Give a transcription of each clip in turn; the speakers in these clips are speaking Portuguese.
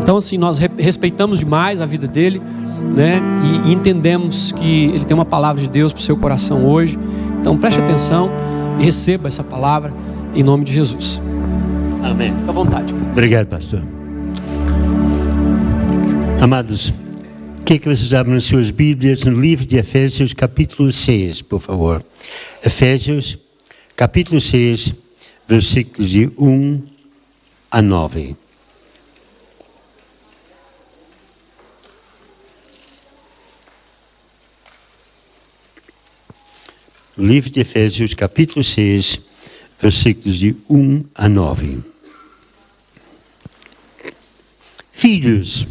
Então assim, nós respeitamos demais a vida dele, né? E entendemos que ele tem uma palavra de Deus para o seu coração hoje. Então preste atenção e receba essa palavra em nome de Jesus. Amém. Fica à vontade. Obrigado, pastor. Amados, que vocês abram suas Bíblias no livro de Efésios, capítulo 6, por favor. Efésios, capítulo 6, versículos de 1 a 9. Livro de Efésios, capítulo 6, versículos de 1 a 9. Filhos,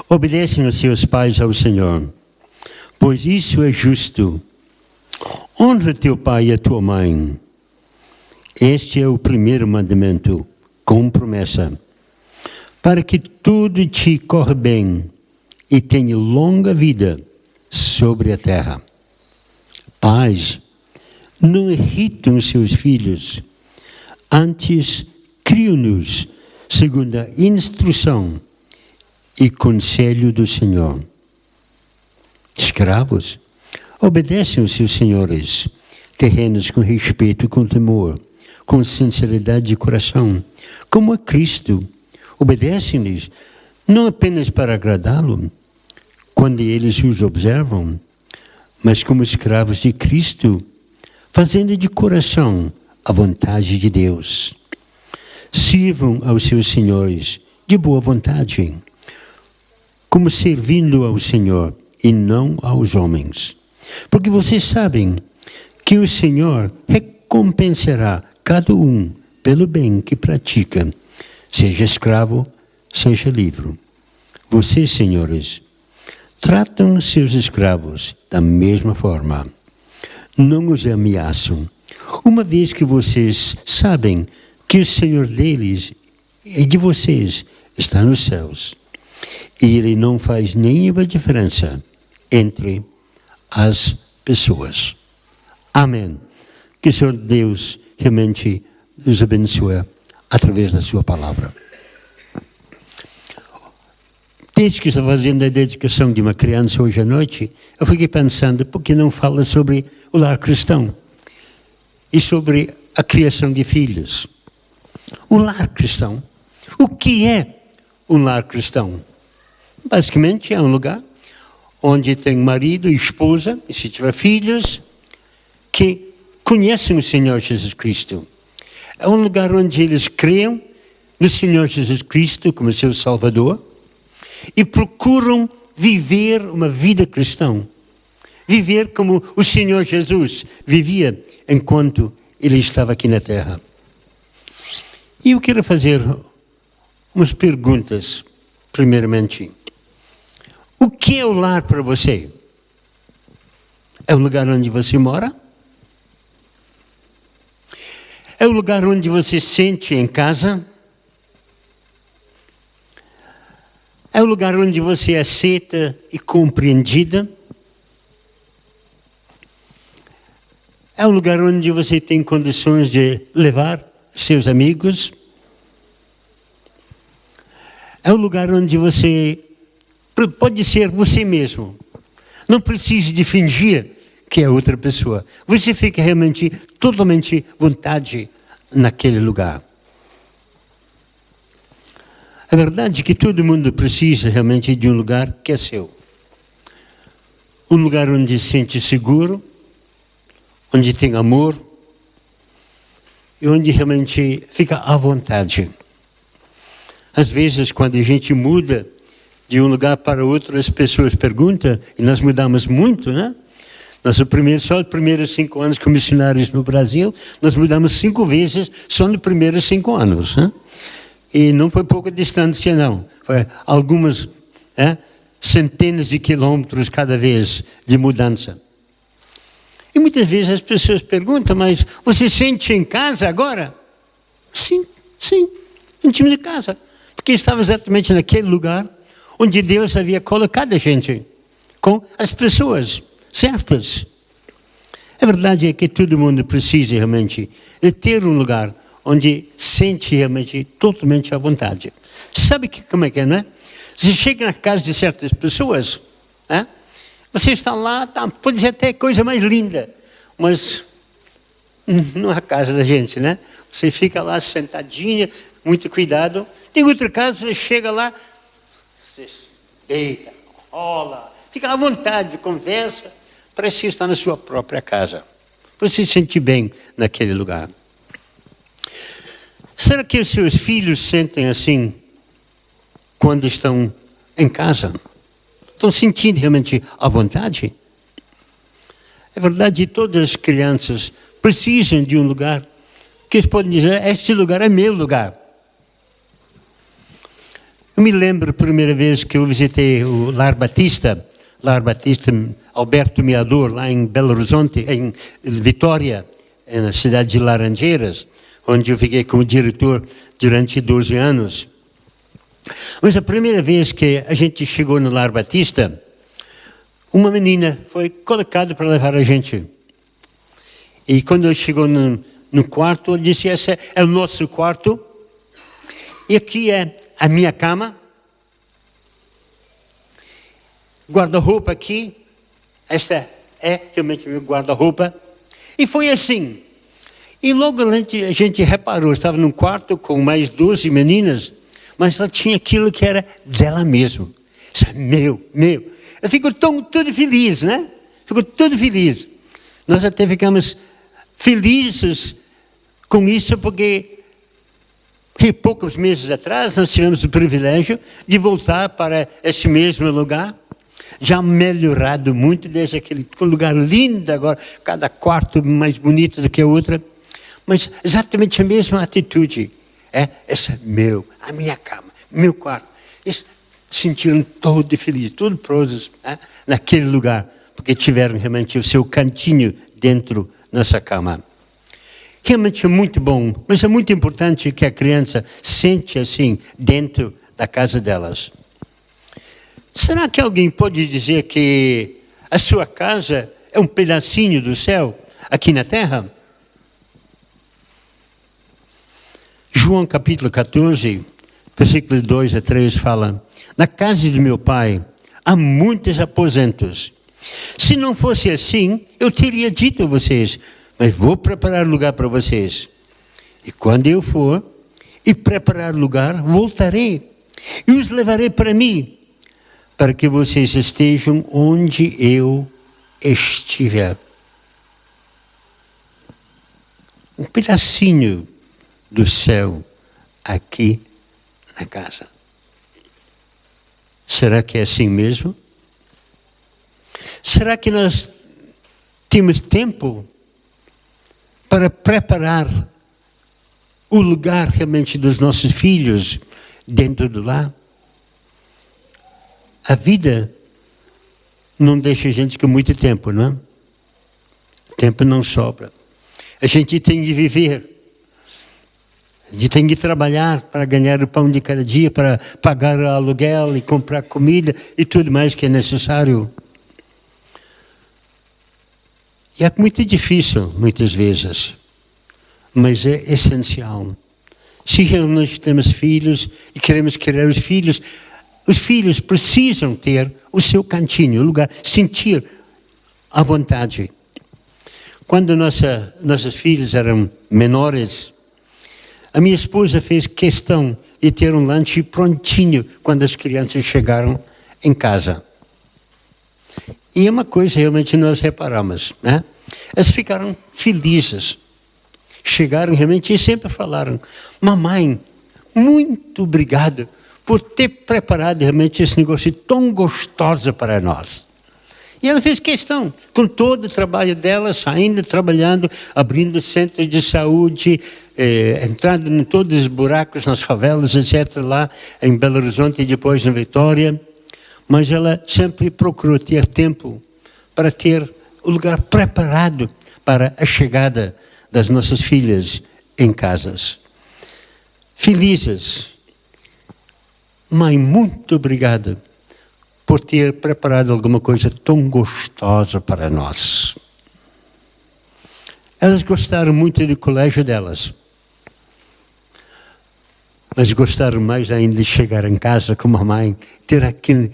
obedecem aos seus pais ao Senhor, pois isso é justo. Honra teu pai e a tua mãe. Este é o primeiro mandamento, com promessa, para que tudo te corra bem e tenha longa vida sobre a terra. Pais, não irritam os seus filhos, antes criam-nos segundo a instrução e conselho do Senhor. Escravos, obedecem aos seus senhores terrenos com respeito e com temor, com sinceridade de coração, como a Cristo. Obedecem-lhes não apenas para agradá-lo, quando eles os observam, mas como escravos de Cristo, fazendo de coração a vontade de Deus. Sirvam aos seus senhores de boa vontade, como servindo ao Senhor e não aos homens. Porque vocês sabem que o Senhor recompensará cada um pelo bem que pratica, seja escravo, seja livre. Vocês, senhores, tratam seus escravos da mesma forma. Não os ameaçam, uma vez que vocês sabem que o Senhor deles e de vocês está nos céus. E Ele não faz nenhuma diferença entre as pessoas. Amém. Que o Senhor Deus realmente nos abençoe através da sua palavra. Desde que estou fazendo a dedicação de uma criança hoje à noite, eu fiquei pensando, por que não fala sobre o lar cristão? E sobre a criação de filhos. O lar cristão. O que é um lar cristão? Basicamente é um lugar onde tem marido e esposa, e se tiver filhos, que conhecem o Senhor Jesus Cristo. É um lugar onde eles creem no Senhor Jesus Cristo como seu Salvador e procuram viver uma vida cristã. Viver como o Senhor Jesus vivia enquanto Ele estava aqui na terra. E eu quero fazer umas perguntas, primeiramente. O que é o lar para você? É o lugar onde você mora? É o lugar onde você se sente em casa? É o lugar onde você é aceita e compreendida? É o lugar onde você tem condições de levar seus amigos? É o lugar onde você pode ser você mesmo. Não precisa de fingir que é outra pessoa. Você fica realmente, totalmente à vontade naquele lugar. A verdade é que todo mundo precisa realmente de um lugar que é seu. Um lugar onde se sente seguro, onde tem amor e onde realmente fica à vontade. Às vezes, quando a gente muda de um lugar para outro, as pessoas perguntam, e nós mudamos muito, né? Só os primeiros 5 anos como missionários no Brasil, nós mudamos 5 vezes só nos primeiros 5 anos. Né? E não foi pouca distância, não. Foi algumas centenas de quilômetros cada vez de mudança. E muitas vezes as pessoas perguntam, mas você sente em casa agora? Sim, sentimos em casa. Porque estava exatamente naquele lugar onde Deus havia colocado a gente, com as pessoas certas. A verdade é que todo mundo precisa realmente de ter um lugar onde sente realmente totalmente à vontade. Sabe como é que é, não é? Você chega na casa de certas pessoas, né? Você está lá, pode ser até coisa mais linda, mas não é a casa da gente, né? Você fica lá sentadinha, muito cuidado. Tem outro caso, você chega lá, você deita, rola, fica à vontade, conversa, parece estar na sua própria casa. Você se sente bem naquele lugar. Será que os seus filhos sentem assim quando estão em casa? Estão sentindo realmente à vontade? É verdade, todas as crianças precisam de um lugar que eles podem dizer, este lugar é meu lugar. Eu me lembro a primeira vez que eu visitei o Lar Batista Alberto Meador, lá em Belo Horizonte, em Vitória, na cidade de Laranjeiras, onde eu fiquei como diretor durante 12 anos. Mas a primeira vez que a gente chegou no Lar Batista, uma menina foi colocada para levar a gente. E quando ela chegou no quarto, ela disse, esse é o nosso quarto, e aqui é a minha cama, guarda-roupa aqui, esta é realmente o meu guarda-roupa. E foi assim. E logo a gente reparou, estava num quarto com mais 12 meninas, mas ela tinha aquilo que era dela mesma. Isso é meu. Ela ficou toda feliz, né? Ficou toda feliz. Nós até ficamos felizes com isso, porque poucos meses atrás nós tivemos o privilégio de voltar para esse mesmo lugar, já melhorado muito, desde aquele lugar lindo agora, cada quarto mais bonito do que a outra, mas exatamente a mesma atitude. Esse é a minha cama, meu quarto. Eles sentiram todo feliz, todo próximos naquele lugar, porque tiveram realmente o seu cantinho dentro dessa cama. Realmente é muito bom, mas é muito importante que a criança sente assim dentro da casa delas. Será que alguém pode dizer que a sua casa é um pedacinho do céu aqui na terra? João capítulo 14, versículos 2 a 3 fala: na casa de meu pai há muitos aposentos. Se não fosse assim, eu teria dito a vocês, mas vou preparar lugar para vocês. E quando eu for e preparar lugar, voltarei e os levarei para mim, para que vocês estejam onde eu estiver. Um pedacinho do céu aqui na casa. Será que é assim mesmo? Será que nós temos tempo para preparar o lugar realmente dos nossos filhos dentro do lar? A vida não deixa a gente com muito tempo, não é? O tempo não sobra. A gente tem de viver. A gente tem que trabalhar para ganhar o pão de cada dia, para pagar o aluguel e comprar comida e tudo mais que é necessário. E é muito difícil, muitas vezes, mas é essencial. Se realmente temos filhos e queremos criar os filhos precisam ter o seu cantinho, o lugar, sentir à vontade. Quando nossos filhos eram menores, a minha esposa fez questão de ter um lanche prontinho quando as crianças chegaram em casa. E é uma coisa realmente nós reparamos, né? Elas ficaram felizes. Chegaram realmente e sempre falaram: mamãe, muito obrigado por ter preparado realmente esse negócio tão gostoso para nós. E ela fez questão, com todo o trabalho dela, saindo, trabalhando, abrindo centros de saúde, entrando em todos os buracos nas favelas, etc., lá em Belo Horizonte e depois na Vitória. Mas ela sempre procurou ter tempo para ter o lugar preparado para a chegada das nossas filhas em casas. Felizes. Mãe, muito obrigada por ter preparado alguma coisa tão gostosa para nós. Elas gostaram muito do colégio delas. mas gostaram mais ainda de chegar em casa com a mãe, ter aquele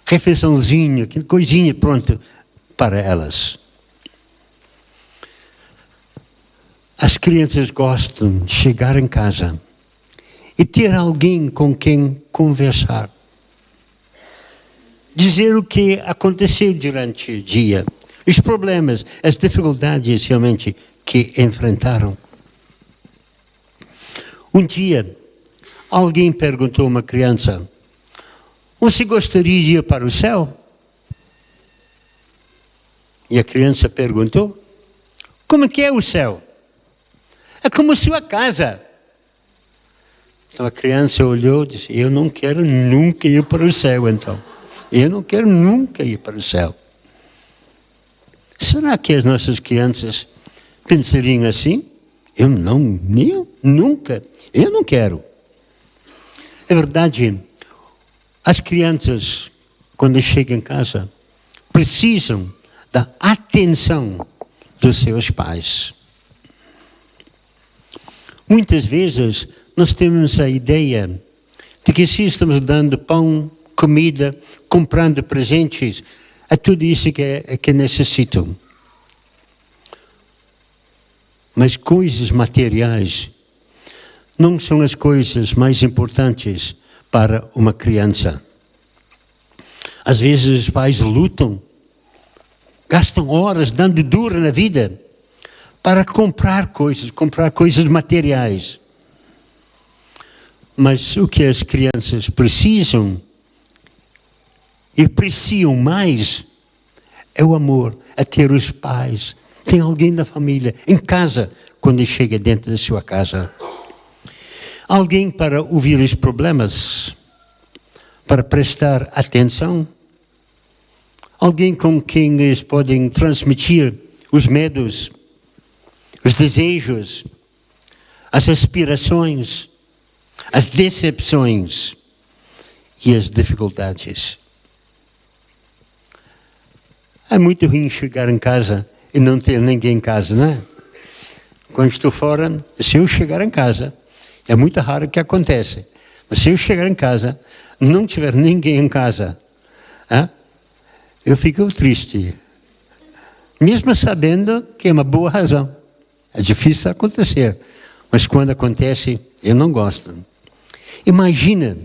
refeiçãozinho, aquela coisinha pronta para elas. As crianças gostam de chegar em casa e ter alguém com quem conversar. Dizer o que aconteceu durante o dia, os problemas, as dificuldades realmente que enfrentaram. Um dia, alguém perguntou a uma criança: você gostaria de ir para o céu? E a criança perguntou: como que é o céu? É como sua casa. Então a criança olhou e disse: eu não quero nunca ir para o céu, então. Eu não quero nunca ir para o céu. Será que as nossas crianças pensariam assim? Eu nunca. Eu não quero. É verdade, as crianças, quando chegam em casa, precisam da atenção dos seus pais. Muitas vezes nós temos a ideia de que se estamos dando pão, comida, comprando presentes, é tudo isso que necessitam. Mas coisas materiais não são as coisas mais importantes para uma criança. Às vezes os pais lutam, gastam horas dando duro na vida para comprar coisas materiais. Mas o que as crianças precisam e apreciam mais é o amor, é ter os pais, tem alguém da família em casa quando chega dentro da sua casa. Alguém para ouvir os problemas, para prestar atenção. Alguém com quem eles podem transmitir os medos, os desejos, as aspirações, as decepções e as dificuldades. É muito ruim chegar em casa e não ter ninguém em casa, não é? Quando estou fora, se eu chegar em casa, é muito raro que acontece, mas se eu chegar em casa, não tiver ninguém em casa, eu fico triste. Mesmo sabendo que é uma boa razão. É difícil acontecer, mas quando acontece, eu não gosto. Imagina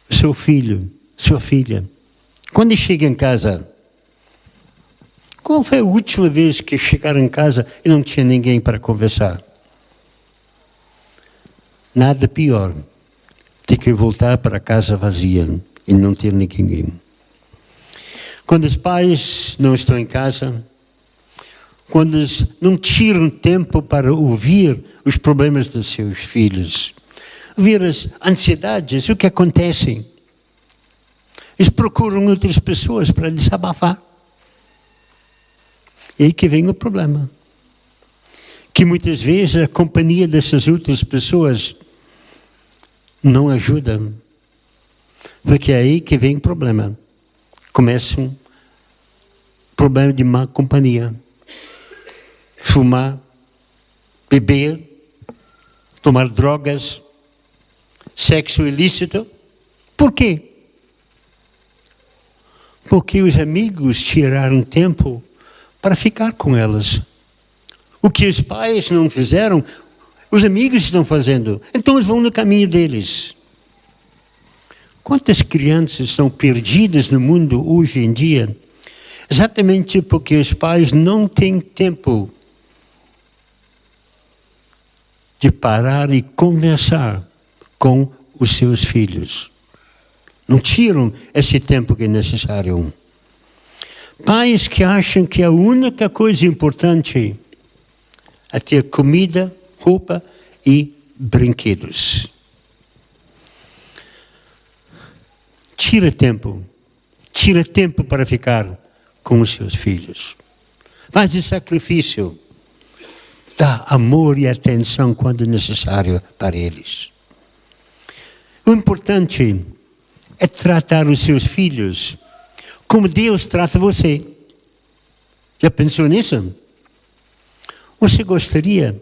seu filho, sua filha, quando chega em casa, qual foi a última vez que chegaram em casa e não tinha ninguém para conversar? Nada pior do que voltar para casa vazia e não ter ninguém. Quando os pais não estão em casa, quando eles não tiram tempo para ouvir os problemas dos seus filhos, ouvir as ansiedades, o que acontece, eles procuram outras pessoas para desabafar. E aí que vem o problema. Que muitas vezes a companhia dessas outras pessoas não ajuda. Porque é aí que vem o problema. Começa um problema de má companhia. Fumar, beber, tomar drogas, sexo ilícito. Por quê? Porque os amigos tiraram tempo para ficar com elas. O que os pais não fizeram, os amigos estão fazendo. Então eles vão no caminho deles. Quantas crianças estão perdidas no mundo hoje em dia? Exatamente porque os pais não têm tempo de parar e conversar com os seus filhos. Não tiram esse tempo que é necessário. Pais que acham que a única coisa importante é ter comida, roupa e brinquedos. Tira tempo para ficar com os seus filhos. Faz o sacrifício. Dá amor e atenção quando necessário para eles. O importante é tratar os seus filhos como Deus trata você. Já pensou nisso? Você gostaria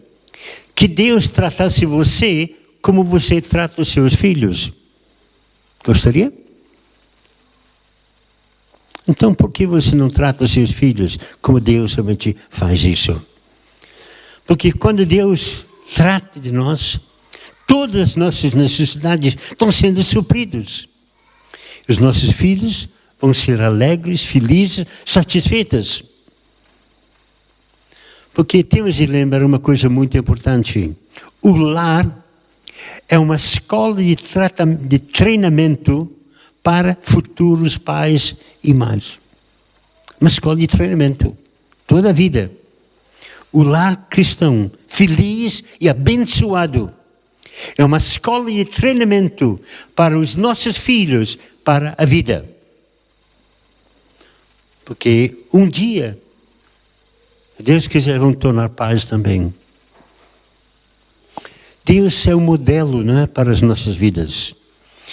que Deus tratasse você como você trata os seus filhos? Gostaria? Então, por que você não trata os seus filhos como Deus realmente faz isso? Porque quando Deus trata de nós, todas as nossas necessidades estão sendo supridas. Os nossos filhos vão ser alegres, felizes, satisfeitos. Porque temos de lembrar uma coisa muito importante. O lar é uma escola de treinamento para futuros pais e mães. Uma escola de treinamento, toda a vida. O lar cristão, feliz e abençoado, é uma escola de treinamento para os nossos filhos, para a vida. Porque um dia, se Deus quiser, vão tornar pais também. Deus é um modelo, não é, para as nossas vidas.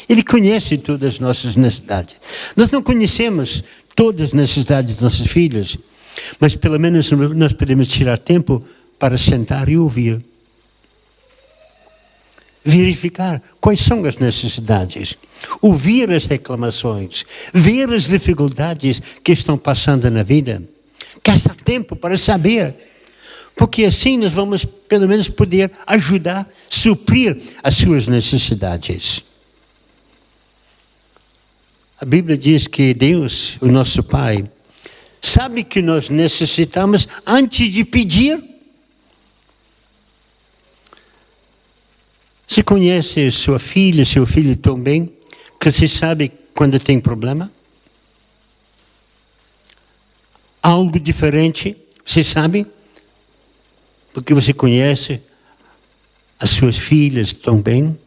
Ele conhece todas as nossas necessidades. Nós não conhecemos todas as necessidades dos nossos filhos, mas pelo menos nós podemos tirar tempo para sentar e ouvir. Verificar quais são as necessidades. Ouvir as reclamações. Ver as dificuldades que estão passando na vida. Gastar tempo para saber. Porque assim nós vamos pelo menos poder ajudar, suprir as suas necessidades. A Bíblia diz que Deus, o nosso Pai, sabe que nós necessitamos antes de pedir. Você conhece sua filha, seu filho tão bem, que você sabe quando tem problema? Algo diferente, você sabe? Porque você conhece as suas filhas tão bem.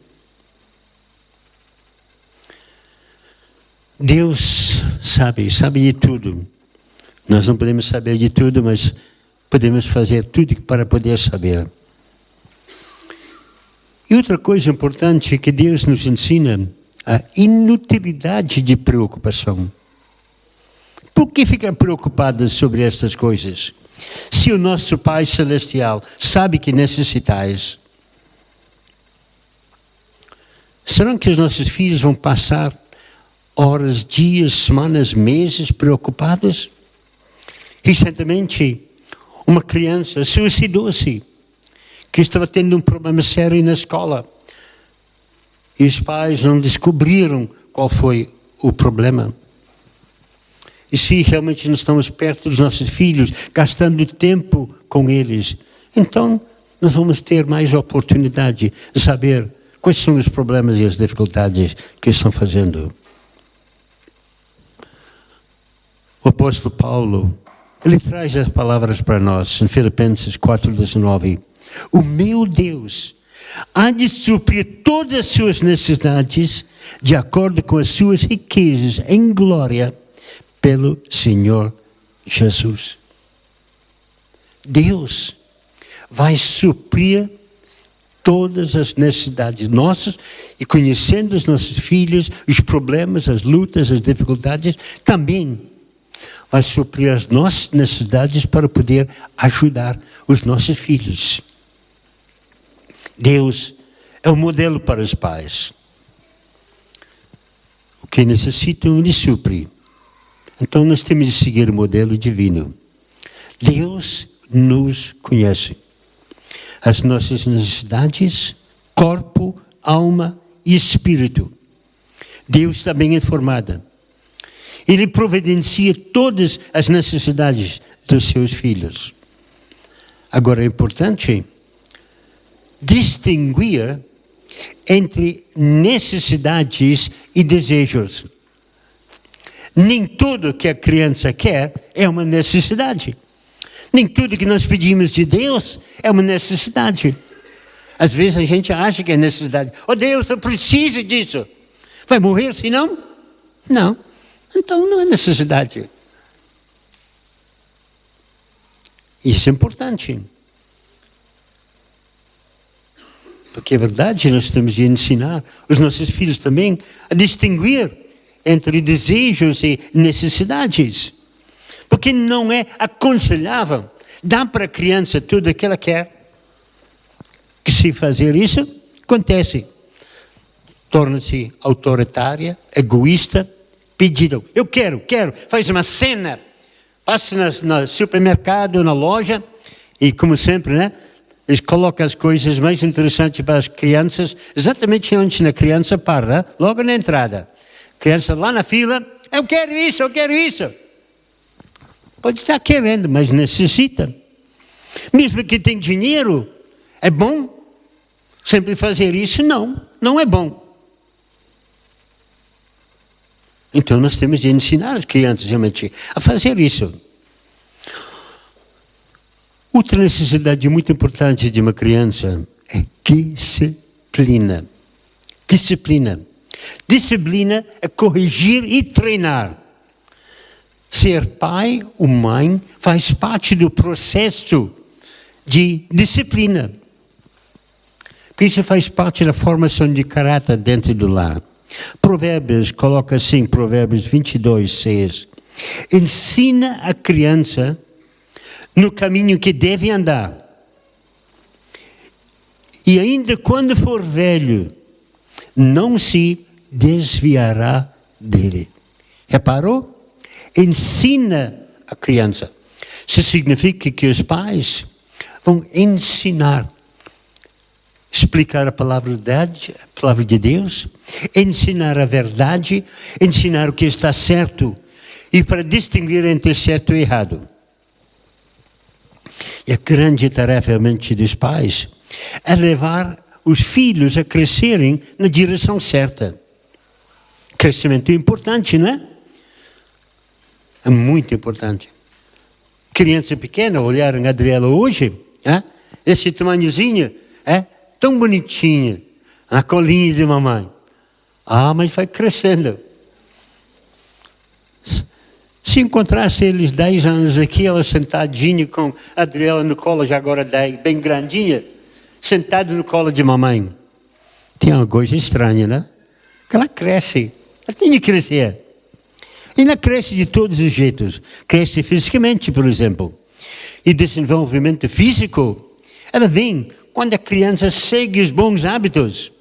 Deus sabe de tudo. Nós não podemos saber de tudo, mas podemos fazer tudo para poder saber. E outra coisa importante que Deus nos ensina, a inutilidade de preocupação. Por que ficar preocupado sobre estas coisas? Se o nosso Pai Celestial sabe que necessitais, será que os nossos filhos vão passar horas, dias, semanas, meses preocupados? Recentemente, uma criança suicidou-se, que estava tendo um problema sério na escola. E os pais não descobriram qual foi o problema. E se realmente não estamos perto dos nossos filhos, gastando tempo com eles, então nós vamos ter mais oportunidade de saber quais são os problemas e as dificuldades que estão fazendo. O apóstolo Paulo, ele traz as palavras para nós em Filipenses 4:19. O meu Deus há de suprir todas as suas necessidades de acordo com as suas riquezas em glória pelo Senhor Jesus. Deus vai suprir todas as necessidades nossas e conhecendo os nossos filhos, os problemas, as lutas, as dificuldades, também vai suprir as nossas necessidades para poder ajudar os nossos filhos. Deus é o modelo para os pais. O que necessitam, Ele supre. Então nós temos de seguir o modelo divino. Deus nos conhece. As nossas necessidades, corpo, alma e espírito. Deus está bem informado. Ele providencia todas as necessidades dos seus filhos. Agora é importante distinguir entre necessidades e desejos. Nem tudo que a criança quer é uma necessidade. Nem tudo que nós pedimos de Deus é uma necessidade. Às vezes a gente acha que é necessidade. Oh Deus, eu preciso disso. Vai morrer se não? Não. Então não é necessidade. Isso é importante. Porque é verdade, nós temos de ensinar os nossos filhos também a distinguir entre desejos e necessidades. Porque não é aconselhável dar para a criança tudo o que ela quer. se fazer isso, acontece. Torna-se autoritária, egoísta, pedido. Eu quero. Faz uma cena. Passa no supermercado, na loja, e como sempre, né? Eles colocam as coisas mais interessantes para as crianças, exatamente onde a criança para, logo na entrada. Criança lá na fila, eu quero isso. Pode estar querendo, mas necessita. Mesmo que tem dinheiro, é bom? Sempre fazer isso, não é bom. Então nós temos de ensinar as crianças realmente a fazer isso. Outra necessidade muito importante de uma criança é disciplina. Disciplina é corrigir e treinar. Ser pai ou mãe faz parte do processo de disciplina. Porque isso faz parte da formação de caráter dentro do lar. Provérbios coloca assim, Provérbios 22:6. Ensina a criança no caminho que deve andar. E ainda quando for velho, não se desviará dele. Reparou? Ensina a criança. Isso significa que os pais vão ensinar, explicar a palavra de Deus, ensinar a verdade, ensinar o que está certo e para distinguir entre certo e errado. E a grande tarefa realmente dos pais é levar os filhos a crescerem na direção certa. Crescimento é importante, não é? É muito importante. Criança pequena, olharam a Adriela hoje, esse tamanhozinho, tão bonitinha, na colinha de mamãe. Mas vai crescendo. Se encontrasse eles 10 anos aqui, ela sentadinha com a Adriela no colo, já agora 10, bem grandinha, sentada no colo de mamãe. Tem uma coisa estranha, né? Que ela cresce. Ela tem que crescer. E não cresce de todos os jeitos. Cresce fisicamente, por exemplo. E desenvolvimento físico, ela vem quando a criança segue os bons hábitos.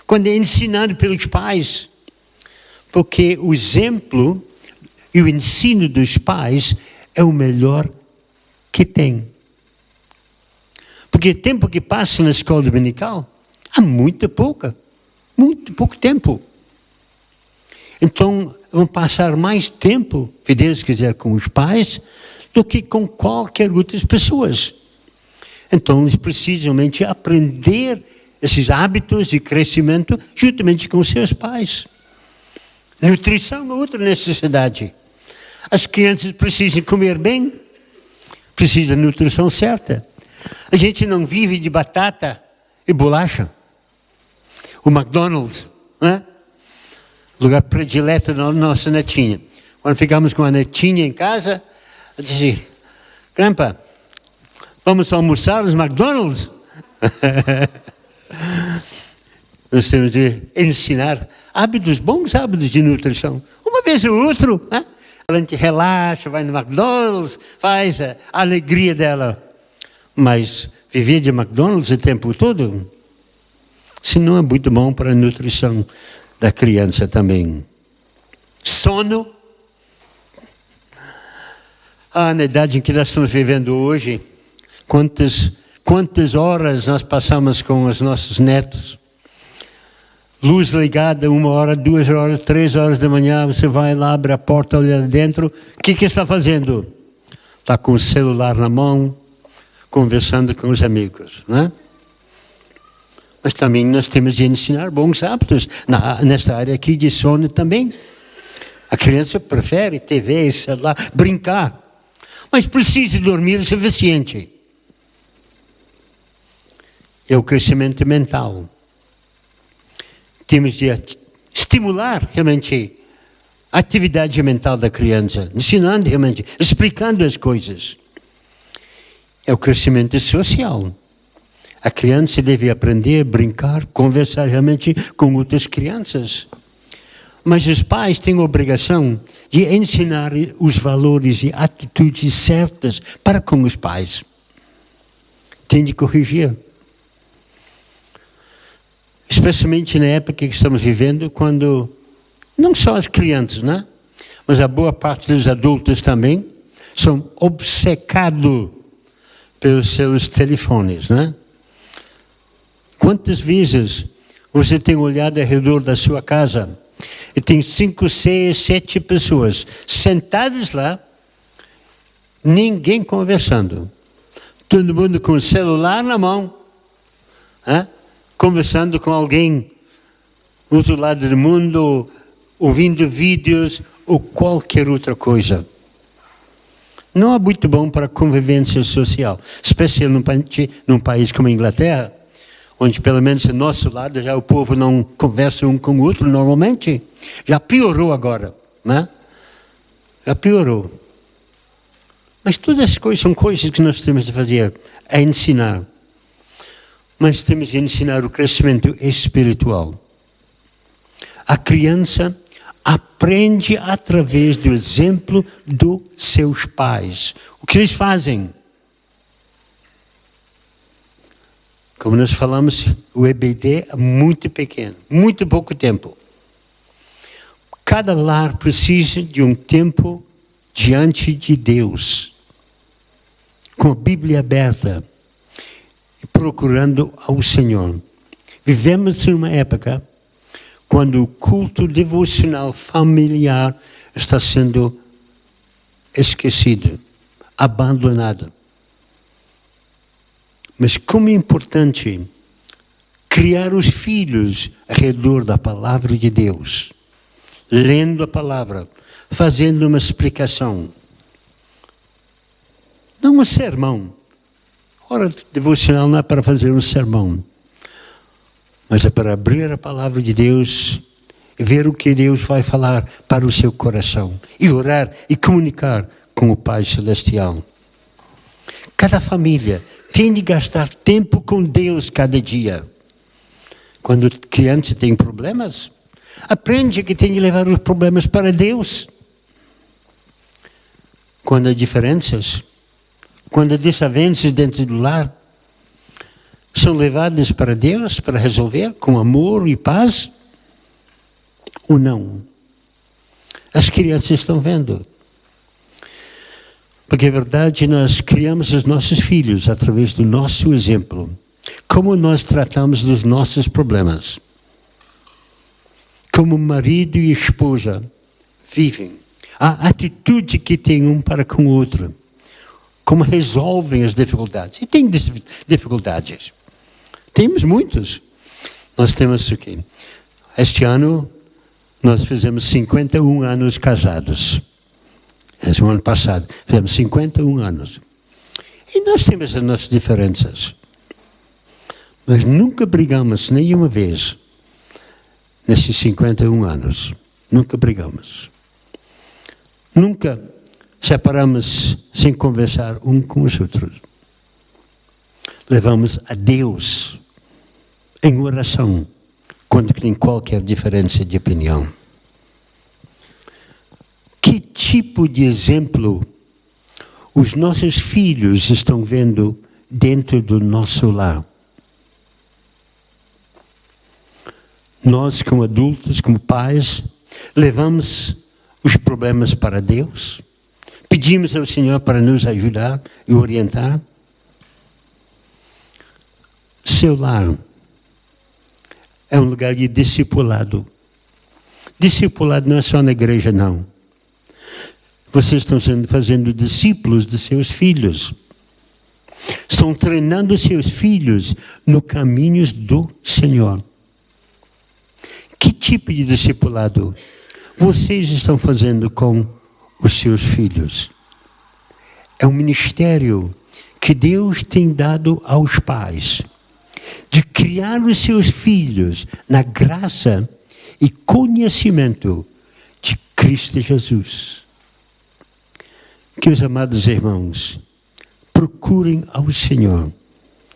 Quando é ensinado pelos pais. Porque o exemplo e o ensino dos pais é o melhor que tem. Porque o tempo que passa na escola dominical, há muito pouco tempo. Então, vão passar mais tempo, se Deus quiser, com os pais, do que com qualquer outras pessoas. Então, eles precisam realmente aprender esses hábitos de crescimento juntamente com seus pais. Nutrição é outra necessidade. As crianças precisam comer bem, precisam da nutrição certa. A gente não vive de batata e bolacha. O McDonald's, né? Lugar predileto da nossa netinha. Quando ficamos com a netinha em casa, eu disse, Grandpa, vamos almoçar nos McDonald's? Nós temos de ensinar bons hábitos de nutrição. Uma vez ou outra, né? A gente relaxa, vai no McDonald's, faz a alegria dela. Mas viver de McDonald's o tempo todo, isso não é muito bom para a nutrição da criança também. Sono. Na idade em que nós estamos vivendo hoje, quantas horas nós passamos com os nossos netos? Luz ligada, 1 hora, 2 horas, 3 horas da manhã, você vai lá, abre a porta, olha dentro. O que está fazendo? Está com o celular na mão, conversando com os amigos, né? Mas também nós temos de ensinar bons hábitos nesta área aqui de sono também. A criança prefere TV, celular, brincar, mas precisa dormir o suficiente. É o crescimento mental. Temos de estimular realmente a atividade mental da criança, ensinando realmente, explicando as coisas. É o crescimento social. A criança deve aprender a brincar, conversar realmente com outras crianças. Mas os pais têm a obrigação de ensinar os valores e atitudes certas para com os pais. Tem de corrigir. especialmente na época que estamos vivendo, quando não só as crianças, né? Mas a boa parte dos adultos também são obcecados pelos seus telefones, né? Quantas vezes você tem olhado ao redor da sua casa e tem 5, 6, 7 pessoas sentadas lá, ninguém conversando, todo mundo com o celular na mão, né? Conversando com alguém do outro lado do mundo, ouvindo vídeos ou qualquer outra coisa. Não é muito bom para a convivência social, especialmente num país como a Inglaterra, onde pelo menos do nosso lado já o povo não conversa um com o outro normalmente. Já piorou agora, né? Já piorou. Mas todas as coisas são coisas que nós temos de fazer, é ensinar. Mas temos de ensinar o crescimento espiritual. A criança aprende através do exemplo dos seus pais. O que eles fazem? Como nós falamos, o EBD é muito pequeno, muito pouco tempo. Cada lar precisa de um tempo diante de Deus, com a Bíblia aberta e procurando ao Senhor. Vivemos numa época quando o culto devocional familiar está sendo esquecido, abandonado. Mas como é importante criar os filhos ao redor da palavra de Deus, lendo a palavra, fazendo uma explicação. Não um sermão. Hora devocional não é para fazer um sermão, mas é para abrir a palavra de Deus e ver o que Deus vai falar para o seu coração e orar e comunicar com o Pai Celestial. Cada família tem de gastar tempo com Deus cada dia. Quando a criança tem problemas, aprende que tem de levar os problemas para Deus. Quando há diferenças, quando há desavenças dentro do lar, são levadas para Deus para resolver com amor e paz? Ou não? As crianças estão vendo. Porque é verdade, nós criamos os nossos filhos através do nosso exemplo. Como nós tratamos dos nossos problemas. Como marido e esposa vivem. A atitude que tem um para com o outro. Como resolvem as dificuldades. E tem dificuldades. Temos muitos. Nós temos aqui. Este ano, nós fizemos 51 anos casados. Esse ano passado, fizemos 51 anos. E nós temos as nossas diferenças. Mas nunca brigamos nenhuma vez nesses 51 anos. Nunca brigamos. Nunca separamos sem conversar um com os outros. Levamos a Deus em oração quando tem qualquer diferença de opinião. Que tipo de exemplo os nossos filhos estão vendo dentro do nosso lar? Nós, como adultos, como pais, levamos os problemas para Deus? Pedimos ao Senhor para nos ajudar e orientar? Seu lar é um lugar de discipulado. Discipulado não é só na igreja, não. Vocês estão fazendo discípulos de seus filhos. Estão treinando seus filhos no caminhos do Senhor. Que tipo de discipulado vocês estão fazendo com os seus filhos? É um ministério que Deus tem dado aos pais de criar os seus filhos na graça e conhecimento de Cristo Jesus. Que os amados irmãos procurem ao Senhor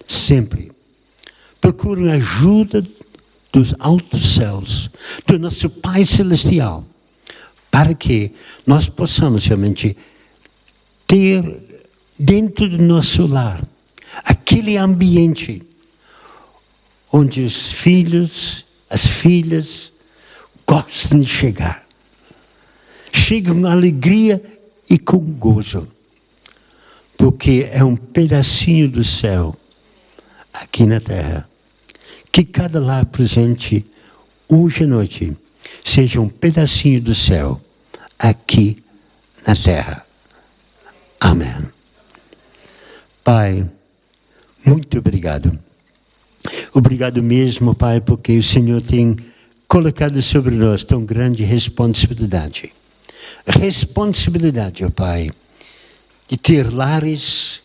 sempre. Procurem a ajuda dos altos céus, do nosso Pai Celestial, para que nós possamos realmente ter dentro do nosso lar aquele ambiente onde os filhos, as filhas gostam de chegar. Chegam com alegria e com gozo, porque é um pedacinho do céu aqui na terra. Que cada lar presente hoje à noite seja um pedacinho do céu aqui na terra. Amém. Pai, muito obrigado. Obrigado mesmo, Pai, porque o Senhor tem colocado sobre nós tão grande responsabilidade. Responsabilidade, ó Pai, de ter lares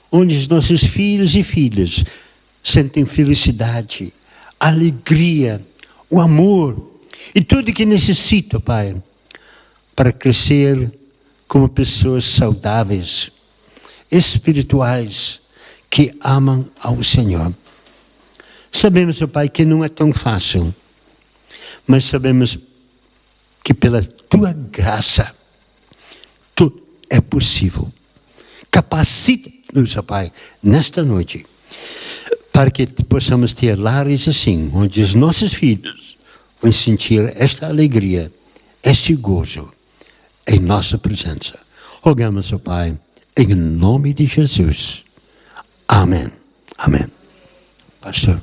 onde os nossos filhos e filhas sentem felicidade, alegria, o amor e tudo que necessitam, Pai, para crescer como pessoas saudáveis, espirituais, que amam ao Senhor. Sabemos, ó Pai, que não é tão fácil, mas sabemos que pela Tua graça tudo é possível. Capacita-nos, ó Pai, nesta noite, para que possamos ter lares assim, onde os nossos filhos vão sentir esta alegria, este gozo em nossa presença. Rogamos, ó Pai, em nome de Jesus. Amém. Amém. Pastor.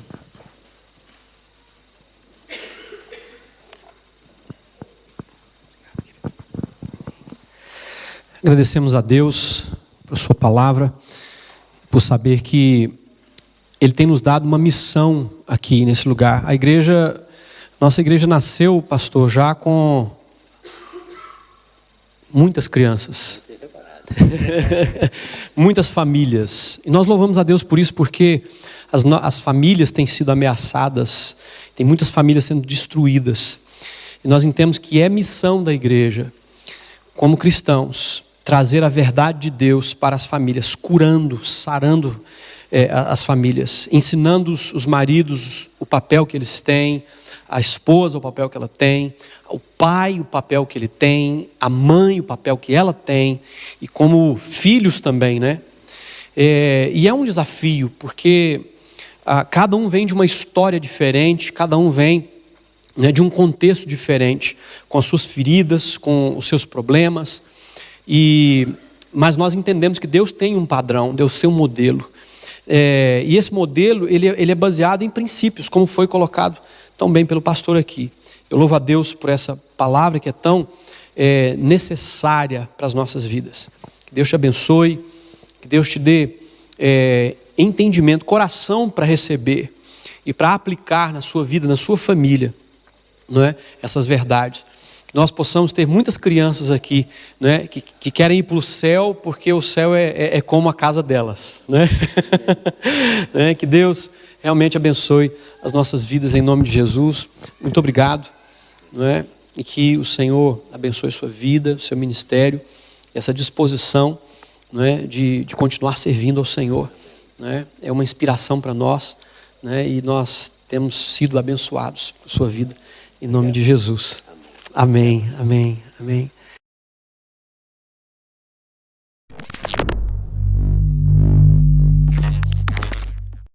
Agradecemos a Deus por sua palavra, por saber que Ele tem nos dado uma missão aqui nesse lugar. A igreja, nossa igreja nasceu, pastor, já com muitas crianças, muitas famílias. E nós louvamos a Deus por isso, porque as famílias têm sido ameaçadas, tem muitas famílias sendo destruídas. E nós entendemos que é missão da igreja, como cristãos, trazer a verdade de Deus para as famílias, curando, sarando as famílias, ensinando os maridos o papel que eles têm, a esposa o papel que ela tem, o pai o papel que ele tem, a mãe o papel que ela tem, e como filhos também, né? E é um desafio, porque cada um vem de uma história diferente, cada um vem, né, de um contexto diferente, com as suas feridas, com os seus problemas, mas nós entendemos que Deus tem um padrão, Deus tem um modelo, e esse modelo ele é baseado em princípios, como foi colocado tão bem pelo pastor aqui. Eu louvo a Deus por essa palavra que é tão necessária para as nossas vidas. Que Deus te abençoe, que Deus te dê entendimento, coração para receber e para aplicar na sua vida, na sua família, não é? Essas verdades. Que nós possamos ter muitas crianças aqui, não é? que querem ir para o céu, porque o céu é como a casa delas, não é? Não é? Que Deus realmente abençoe as nossas vidas em nome de Jesus. Muito obrigado, não é? E que o Senhor abençoe a sua vida, o seu ministério, essa disposição, não é? de continuar servindo ao Senhor, não é? É uma inspiração para nós, não é? E nós temos sido abençoados por sua vida, em nome de Jesus. Amém, amém, amém.